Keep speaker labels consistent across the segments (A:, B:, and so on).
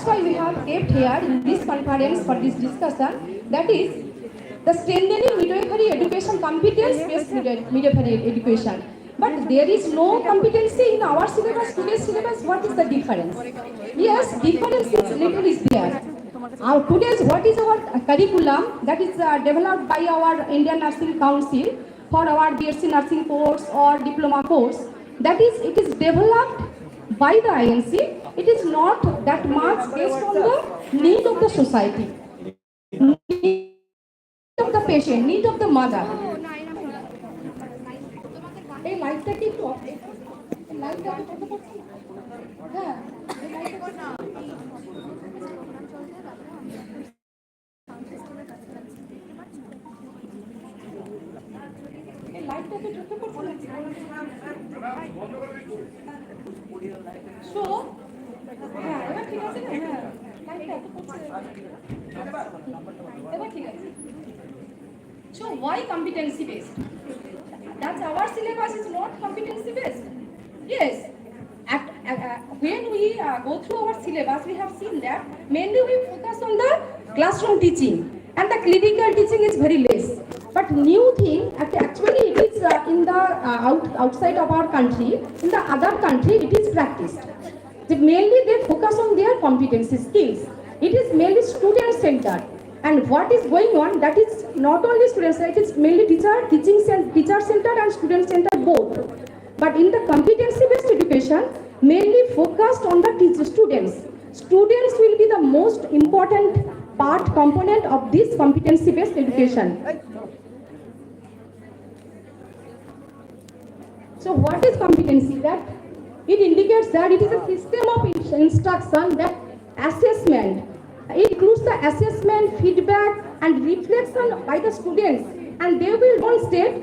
A: why we have kept here in this conference for this discussion, that is the strengthening midwifery education, competence-based midwifery education. But there is no competency in our syllabus, today's syllabus. What is the difference? Yes, difference is little is there. Today's what is our curriculum that is developed by our Indian Nursing Council for our BSc nursing course or diploma course. That is, it is developed by the INC. It is not that much based on the need of the society, need of the patient, need of the mother. এই লাইটটা কি একটু of, লাইটটা কি বন্ধ করছি? হ্যাঁ, এই লাইটটা না, এই লাইটটা কি ছোট করছি? সো হ্যাঁ, এবার ঠিক আছে না? হ্যাঁ, লাইটটা এত করছে, এবার ঠিক আছে। So why competency based? That our syllabus is not competency based. Yes, when we go through our syllabus, we have seen that mainly we focus on the classroom teaching and the clinical teaching is very less. But new thing, actually it is in the outside of our country, in the other country it is practiced. Mainly they focus on their competency skills. It is mainly student centered. And what is going on, that is not only students, it is mainly teacher centered and student centered both. But in the competency based education, mainly focused on the students. Students will be the most important component of this competency based education. So what is competency? That it indicates that it is a system of instruction, that assessment. It includes the assessment, feedback and reflection by the students, and they will demonstrate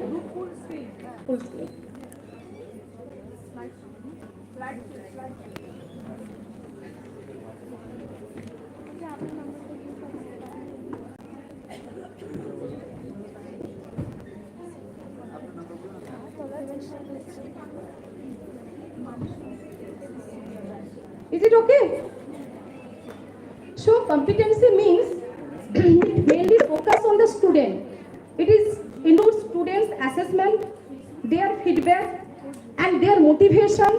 A: Is it okay? So competency means it mainly focus on the student. It is includes students' assessment, their feedback and their motivation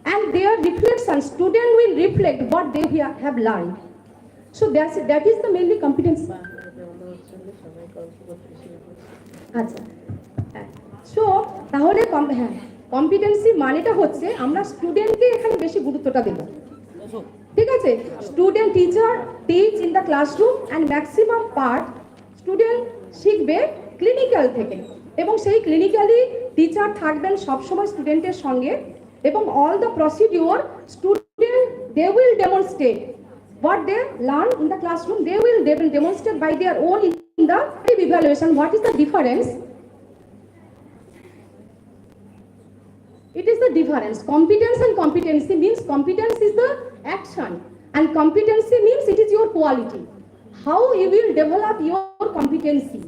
A: and their reflection. Student will reflect what they have learned. So that is the mainly competency. আচ্ছা, so তাহলে competency মানেটা হচ্ছে আমরা স্টুডেন্টকে এখানে বেশি গুরুত্বটা দেব। ঠিক আছে, student teacher teach in the classroom and maximum part student শিখবে ক্লিনিক্যাল থেকে, এবং সেই ক্লিনিক্যালি টিচার থাকবেন সবসময় স্টুডেন্টের সঙ্গে, এবং all the procedure student they will demonstrate what they learn in the classroom. They will demonstrate by their own in the evaluation. What is the difference? It is the difference. Competence and competency means competence is the action and competency means it is your quality. How you will develop your competency.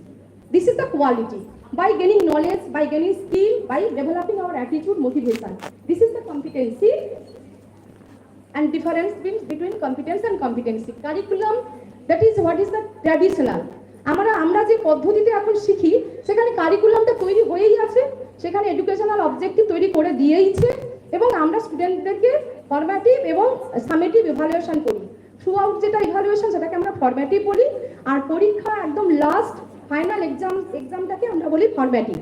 A: This is the quality. By gaining knowledge, by gaining skill, by developing our attitude, motivation. This is the competency. And difference between competence and competency. Curriculum, that is what is the traditional. আমরা যে পদ্ধতিতে এখন শিখি সেখানে কারিকুলামটা তৈরি হয়েই আছে, সেখানে এডুকেশনাল অবজেক্টিভ তৈরি করে দিয়েইছে, এবং আমরা স্টুডেন্টদেরকে ফরম্যাটিভ এবং সামেটিভ ইভালুয়েশন করি। থ্রু আউট যেটা ইভালুয়েশন সেটাকে আমরা ফরম্যাটিভ বলি, আর পরীক্ষা একদম লাস্ট ফাইনাল এক্সামটাকে আমরা বলি সামেটিভ।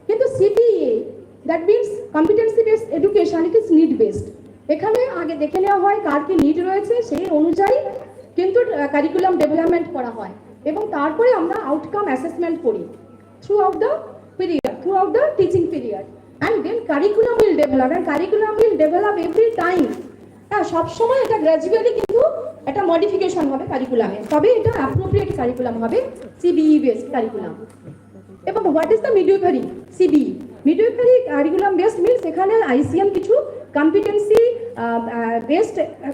A: কিন্তু CPA, that means competency based education, it is need based. এখানে আগে দেখে নেওয়া হয় কার কি নিড রয়েছে, সেই অনুযায়ী কিন্তু কারিকুলাম ডেভেলপমেন্ট করা হয়, এবং তারপরে আমরা আউটকাম অ্যাসেসমেন্ট করি throughout the teaching period, and then curriculum will develop, and curriculum will develop every time. হ্যাঁ, সবসময় এটা গ্র্যাজুয়ালি কিন্তু একটা মডিফিকেশন হবে কারিকুলামে, তবে এটা অ্যাপ্রোপ্রিয়েট কারিকুলাম হবে, সিবিই বেসড কারিকুলাম। এবং what is the midwifery? CBE midwifery curriculum based means এখানে আইসিএম কিছু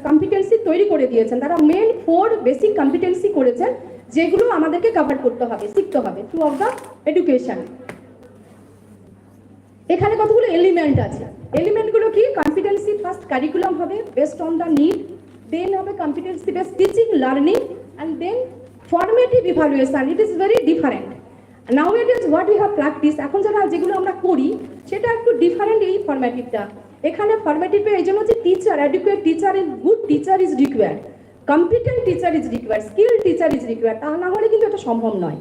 A: কম্পিটেন্সি তৈরি করে দিয়েছেন। তারা মেন 4 বেসিক কম্পিটেন্সি করেছেন, যেগুলো আমাদেরকে কভার করতে হবে, শিখতে হবে থ্রু অফ দ্য এডুকেশন। এখানে কতগুলো এলিমেন্ট আছে। এলিমেন্টগুলো কি? কম্পিটেন্সি ফার্স্ট কারিকুলাম হবে based on the need, then হবে competency based teaching learning, and then formative evaluation. It is very different. Now it is what we have practice. এখন যারা যেগুলো আমরা করি সেটা একটু ডিফারেন্ট এই ফর্মেটিভটা। এখানে ফর্মেটিভে এই জন্য হচ্ছে teacher, adequate teacher is good teacher is required, competent teacher is required, skill teacher is required. তা না হলে কিন্তু এটা সম্ভব নয়।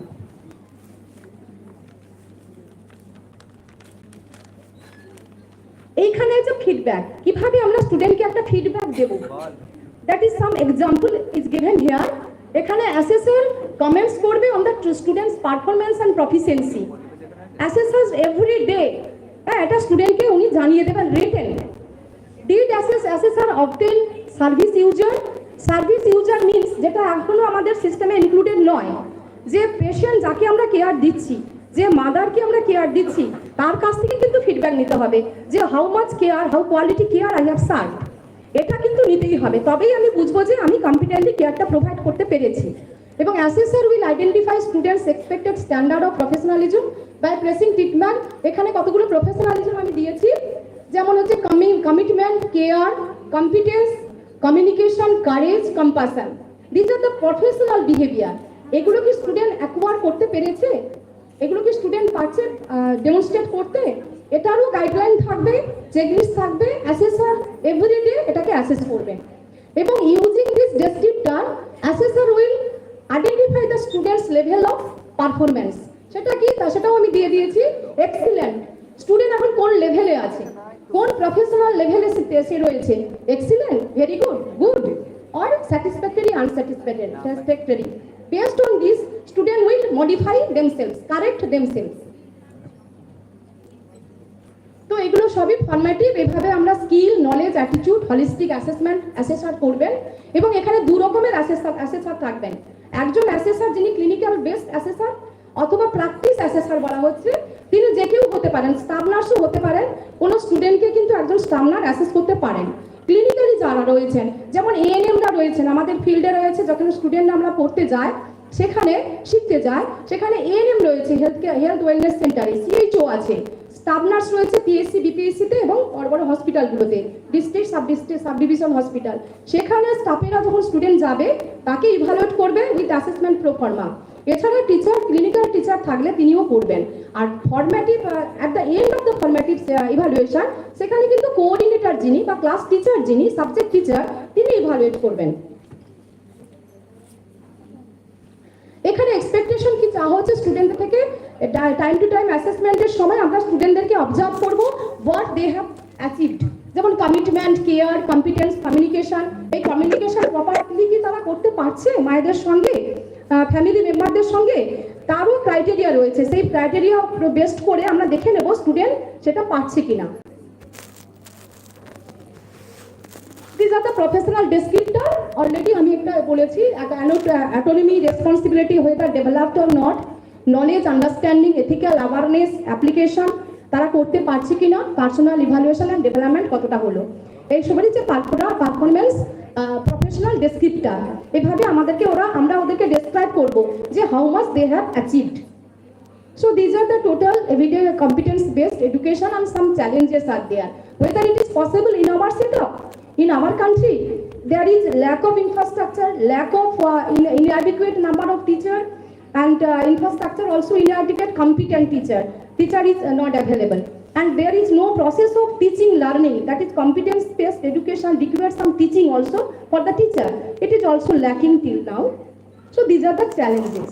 A: এইখানে যে ফিডব্যাক, কিভাবে আমরা স্টুডেন্টকে একটা ফিডব্যাক দেব, that is some example is given here. এখানে অ্যাসেসর কমেন্টস করবে on the students performance and proficiency. Assessor every day এটা স্টুডেন্টকে উনি জানিয়ে দেবেন written. Did assessor obtain service user. Service user means, যেটা এখনো আমাদের সিস্টেমে ইনক্লুডেড নয়, যে পেশেন্ট যাকে আমরা কেয়ার দিচ্ছি, যে মাদারকে আমরা কেয়ার দিচ্ছি, তার কাছ থেকে কিন্তু ফিডব্যাক নিতে হবে যে how much care, how quality care I have serve. এটা কিন্তু নিতেই হবে, তবেই আমি বুঝবো যে আমি কম্পিটেন্টলি কেয়ারটা প্রোভাইড করতে পেরেছি। এবং assessor will identify students expected standard of professionalism by placing treatment. এখানে কতগুলো প্রফেশনালিজম আমি দিয়েছি, যেমন হচ্ছে commitment, care, competence, communication, courage, compassion. This are the professional behaviour. এগুলো কি স্টুডেন্ট অ্যাকোয়ার করতে পেরেছে? এগুলো কি স্টুডেন্ট পারছে ডেমনস্ট্রেট করতে? এটারও গাইডলাইন থাকবে, চেকলিস্ট থাকবে। অ্যাসেসর এভরিডে এটাকে অ্যাসেস করবেন। এবং using this descriptor assessor will identify the students level of performance. সেটা কি? সেটাও আমি দিয়ে দিয়েছি। এক্সিলেন্ট, স্টুডেন্ট এখন কোন লেভেলে আছে, কোন প্রফেশনাল লেভেলে সে রয়েছে। Excellent, very good, good, or satisfactory, unsatisfactory. Based on this, student will modify themselves, correct themselves. তো এগুলো সবই ফর্মেটিভ। এভাবে আমরা skill, knowledge, attitude, holistic assessment assessor করবেন। এবং এখানে দু রকমের অ্যাসেসর থাকবেন। একজন অ্যাসেসর যিনি ক্লিনিক্যাল বেসড অ্যাসেসর অথবা প্র্যাকটিস অ্যাসেসর বলা হচ্ছে, তিনি যে কেউ হতে পারেন, স্টাফ নার্সও হতে পারেন। কোনো স্টুডেন্টকে কিন্তু একজন স্টাফ নার্স অ্যাসেস করতে পারেন। ক্লিনিক্যালি যারা রয়েছেন, যেমন এএনএমরা রয়েছেন, আমাদের ফিল্ডে রয়েছে, যখন স্টুডেন্টরা আমরা পড়তে যায়, সেখানে শিখতে যায়, সেখানে এএনএম রয়েছে, হেলথ ওয়েলনেস সেন্টারে, সিএইচও আছে, স্টাফ নার্স রয়েছে পিএসসি, বিপিএসসিতে এবং বড় বড় হসপিটালগুলোতে, ডিস্ট্রিক্ট, সাব ডিভিশন হসপিটাল। সেখানে স্টাফেরা যখন স্টুডেন্ট যাবে, তাকে ইভালুয়েট করবে উইথ অ্যাসেসমেন্ট প্রোফর্মা। এছাড়া টিচার, ক্লিনিক্যাল টিচার থাকলে তিনিও করবেন। আর formative, at the end of the formative evaluation, সেখানে কিন্তু কোঅর্ডিনেটর যিনি বা ক্লাস টিচার যিনি, সাবজেক্ট টিচার, তিনি ইভালুয়েট করবেন। এখানে এক্সপেকটেশন কি চাওয়া হচ্ছে স্টুডেন্ট থেকে? টাইম টু টাইম অ্যাসেসমেন্টের সময় আমরা স্টুডেন্টদেরকে অবজার্ভ করবো হোয়াট দে হ্যাভ অ্যাচিভড। যেমন কমিটমেন্ট, কেয়ার, কম্পিটেন্স, কমিউনিকেশন। এই কমিউনিকেশন প্রপারলি কি তারা করতে পারছে মায়েদের সঙ্গে, ফ্যামিলি মেম্বারদের সঙ্গে? তারও ক্রাইটেরিয়া রয়েছে। সেই ক্রাইটেরিয়া বেস্ট করে আমরা দেখে নেব স্টুডেন্ট সেটা পারছে কিনা। These are the professional descriptor. Already আমি একটা বলেছি, autonomy, responsibility whether developed or not, knowledge, understanding, ethical awareness, application, তারা করতে পারছে কিনা, পার্সোনাল ইভালুয়েশন এন্ড ডেভেলপমেন্ট কতটা হলো, এই সবেরই যে পারফরমেন্স প্রফেশনাল ডেসক্রিপ্টর। এভাবে আমরা ওদেরকে ডেসক্রাইব করব যে how much they have achieved. So these are the total everyday competence based education, and some challenges are there. Whether it is possible in our setup, in our country, there is lack of infrastructure, lack of inadequate number of teacher, and infrastructure also inadequate competent teacher is not available, and there is no process of teaching learning, that is competence based education requires some teaching also for the teacher. It is also lacking till now. So these are the challenges.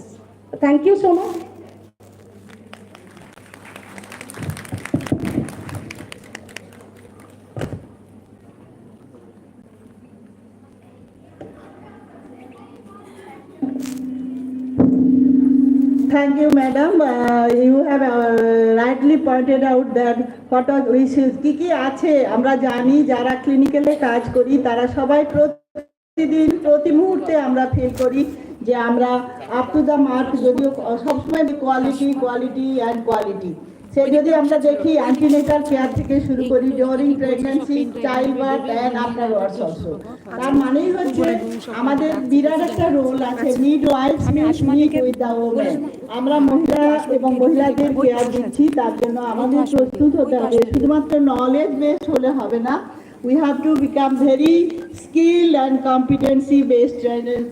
A: Thank you so much.
B: Thank you, madam. You have rightly pointed out that what are wishes কি আছে আমরা জানি, যারা ক্লিনিক্যালে কাজ করি তারা সবাই প্রতিদিন প্রতি মুহূর্তে আমরা ফিল করি যে আমরা আপ টু দ্য মার্ক, যদিও সবসময় কোয়ালিটি অ্যান্ড কোয়ালিটি, সে যদি আমরা দেখি অ্যান্টিনেটাল কেয়ার থেকে শুরু করি, during pregnancy, child birth and afterwards also. তার মানেই হচ্ছে আমাদের বিরাট একটা রোল আছে। Midwives meet with the women. আমরা মহিলা এবং মহিলাদের কেয়ার দিচ্ছি, তার জন্য আমাদের প্রস্তুত হতে হবে। শুধুমাত্র নলেজ বেস হলে হবে না, we have to become very skilled and competency based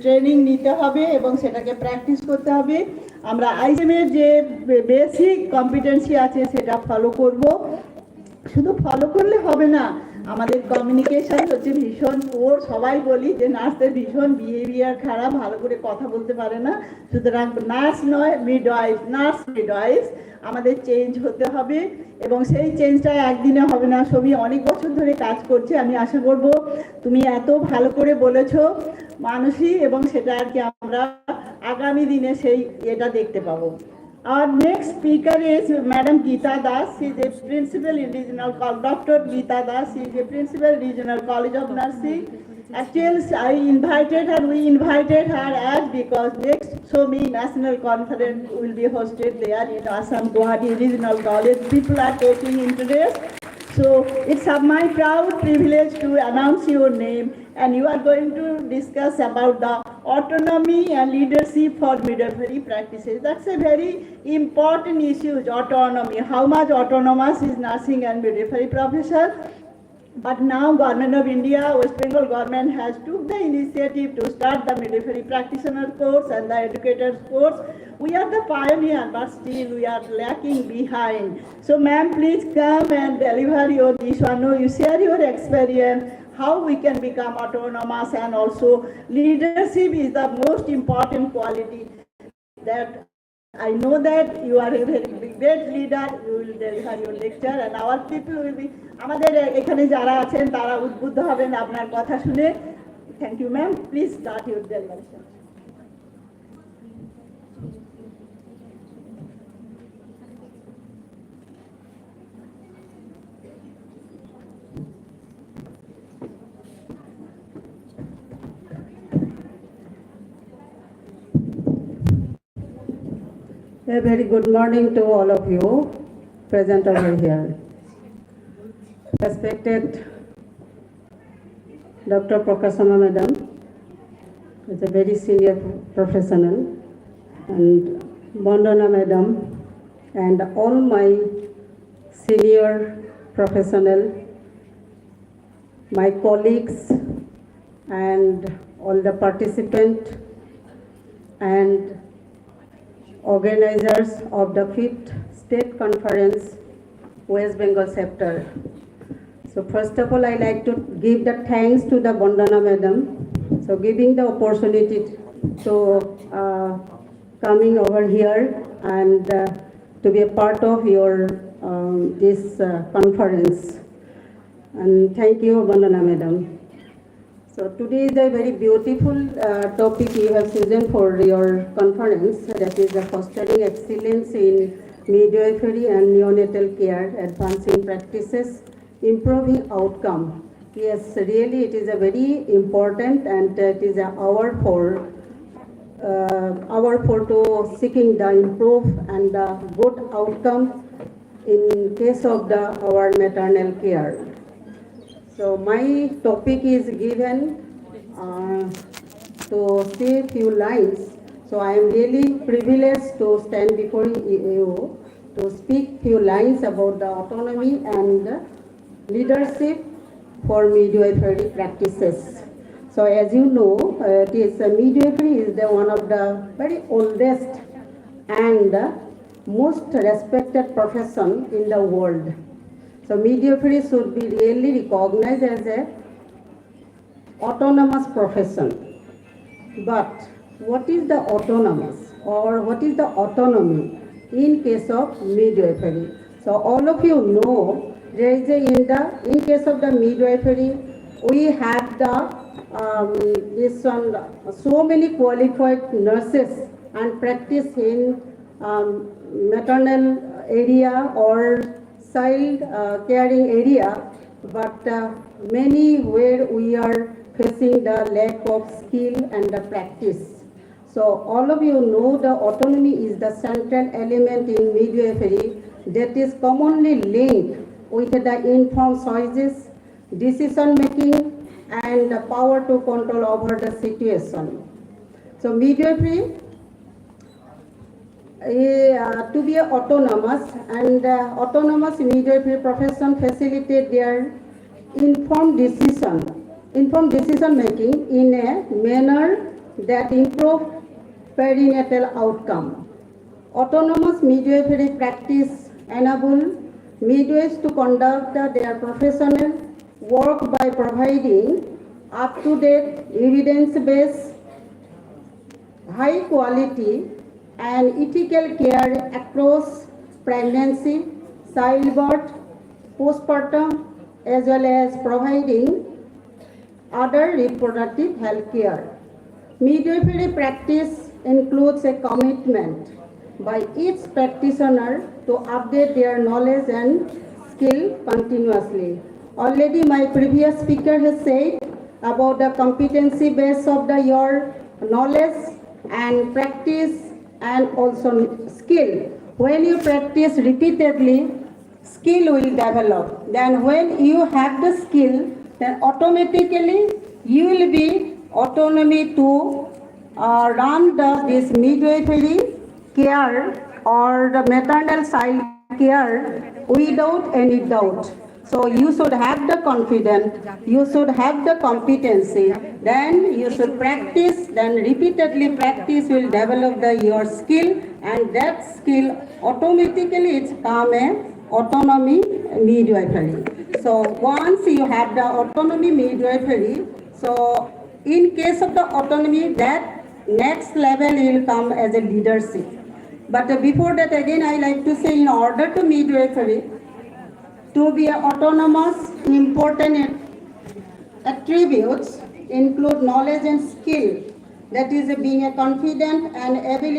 B: training নিতে হবে এবং সেটাকে প্র্যাকটিস করতে হবে। আমরা আইএমএর যে বেসিক কম্পিটেন্সি আছে সেটা ফলো করব। শুধু ফলো করলে হবে না, আমাদের কমিউনিকেশন হচ্ছে ভীষণ পোর। সবাই বলি যে নার্সদের ভীষণ বিহেভিয়ার খারাপ, ভালো করে কথা বলতে পারে না। সুতরাং নার্স নয়, মিডওয়াইফ, নার্স মিডওয়াইফ আমাদের চেঞ্জ হতে হবে এবং সেই চেঞ্জটা একদিনে হবে না। সবই অনেক বছর ধরে কাজ করছে। আমি আশা করব তুমি এত ভালো করে বলেছো মানসী, এবং সেটা আর কি আমরা আগামী দিনে সেই এটা দেখতে পাবো। Our next speaker is Madam Geeta Das. She is a principal in regional Dr. Geeta Das. She is a principal regional college of nursing. Actually, we invited her as because next SOMI national conference will be hosted there in Assam Guwahati Regional College. People are taking interest. So it's my proud privilege to announce your name, and you are going to discuss about the autonomy and leadership for midwifery practices. That's a very important issue, autonomy. How much autonomous is nursing and midwifery profession? But now Government of India, West Bengal government has took the initiative to start the midwifery practitioner course and the educators course. We are the pioneer, but still we are lacking behind. So ma'am, please come and deliver your this one. You share your experience, how we can become autonomous, and also leadership is the most important quality that I know that you are a very great leader. You will deliver your lecture and our people will be, আমাদের এখানে যারা আছেন তারা উদ্বুদ্ধ হবেন আপনার কথা শুনে। Thank you ma'am, please start your deliberation.
C: A very good morning to all of you present over here. Respected Dr. Prakasama Madam is a very senior professional, and Bandana Madam, and all my senior professional, my colleagues, and all the participants and organizers of the 5th State Conference, West Bengal chapter. So first of all, I like to give the thanks to the Bandana Madam, so giving the opportunity to coming over here and to be a part of your this conference. And thank you, Bandana Madam. So today is a very beautiful topic you have chosen for your conference, that is the fostering excellence in midwifery and neonatal care, advancing practices, improving outcome. Yes, really it is a very important, and it is an hour for to seeking the improve and the good outcome in case of our maternal care. So my topic is given to say few lines. So I am really privileged to stand before you to speak few lines about the autonomy and leadership for midwifery practices. So as you know, it is midwifery is the one of the very oldest and most respected profession in the world. So midwifery should be really recognized as a autonomous profession. But what is the autonomous, or what is the autonomy in case of midwifery? So all of you know, there is in case of the midwifery, we have the so many qualified nurses and practice in maternal area or child caring area, but many where we are facing the lack of skill and the practice. So all of you know the autonomy is the central element in midwifery that is commonly linked with the informed choices, decision making, and the power to control over the situation. So midwifery to be autonomous, and autonomous midwifery profession facilitate their informed decision making in a manner that improve perinatal outcome. Autonomous midwifery practice enable midwives to conduct their professional work by providing up-to-date evidence-based high quality and ethical care across pregnancy, childbirth, postpartum, as well as providing other reproductive health care. Midwifery practice includes a commitment by each practitioner to update their knowledge and skill continuously. Already my previous speaker has said about the competency base of your knowledge and practice and also skill. When you practice repeatedly, skill will develop. Then when you have the skill, then automatically you will be autonomy to run this midwifery care or the maternal child care without any doubt. So you should have the confidence, you should have the competency, then you should practice, then repeatedly practice will develop your skill, and that skill automatically it's come a autonomy midwifery. So once you have the autonomy midwifery, so in case of the autonomy, that next level will come as a leadership. But before that, again I like to say, in order to midwifery to be autonomous, important attributes include knowledge and skill, that is being a confident and ability